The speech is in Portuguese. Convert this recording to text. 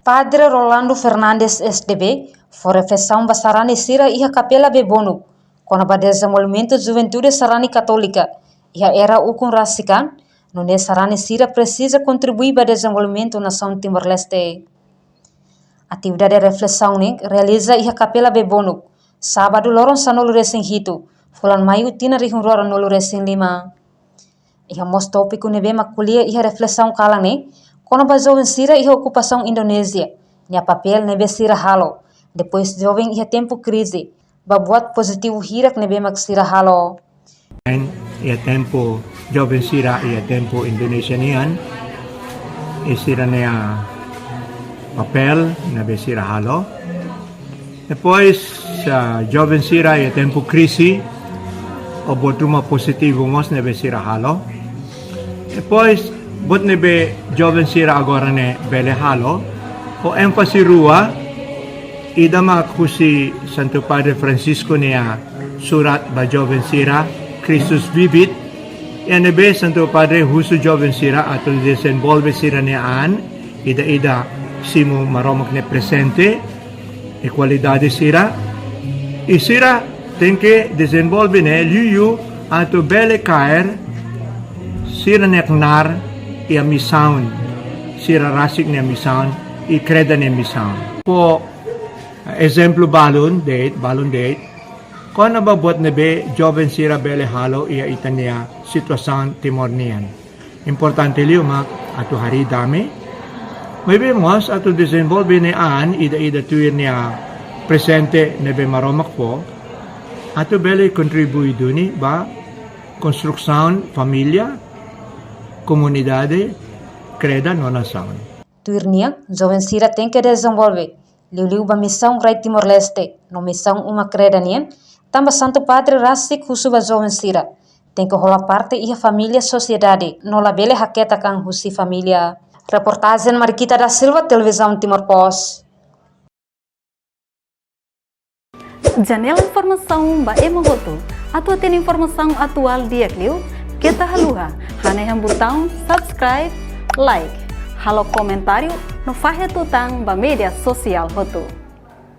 Padre Rolando Fernandes SDB foi refeição basarani sira iha capela bebonu, quando a desenvolvimento juventude sarani católica, iha era ukun rasikan, nune sarani sira precisa contribuir para o desenvolvimento na nação Timor-Leste. Atividade de reflexão ne realiza iha capela bebonu, sábado lorong sanolo recém hito, fulan maio tina rihun rora nolo recém lima. Iha mos tópico nebe makulia iha reflexão kala ne, quando a jovem sira iha ocupação Indonésia, nia papel nebe sira halo, depois jovem iha tempo crise, babuat positivo hirak nebe mak sira halo. Ia tempo jovem sira ia tempo Indonesia nian, sira nia papel nebe sira halo. Depois sa jovem sira ia tempo crise, o botuma positivo mos nebe sira halo. Depois bot nebe jovem sira agora ne bele halo, o empasi rua, ida makusi Santo Padre Francisco niya surat ba jovem sira, Christus vivit, yan nebe Santo Padre husu jovem sira ato desenvolve sira niyaan, ida simo maromak ne presente, equalidade sira, isira tenke desenvolve ne liu ato bele kaer, sira neknar, ia misaun, sira rasik niya misaun, ikreda niya misaun. Po, exemplo balon date, kung nababot na be, joven sira bele halo, ia itan niya sitwasyon Timor niyan. Importante liyo ato hari dami. May bemos ato desenvolve niyaan, ida tuwir niya presente na be maromak po, ato bele contribui duni ba, konstruksyon, familia, comunidade, creda no nação. Tuirnia, jovem sira tem que desenvolver. Liu ba missão Rai Timor-Leste, no missão uma creda nian, tamba Santo Padre Rasik husuba jovem sira. Tem que rolar parte e a família sociedade, no la bele haketa kang husi família. Reportagem Mariquita da Silva, Televisão Timor Post. Janela informação ba emogoto. Atua tem informação atual dia kliu. Kita haluha, hanay hambutang subscribe, like, halo komentaryo, no fahe tutang ba media sosial hoto.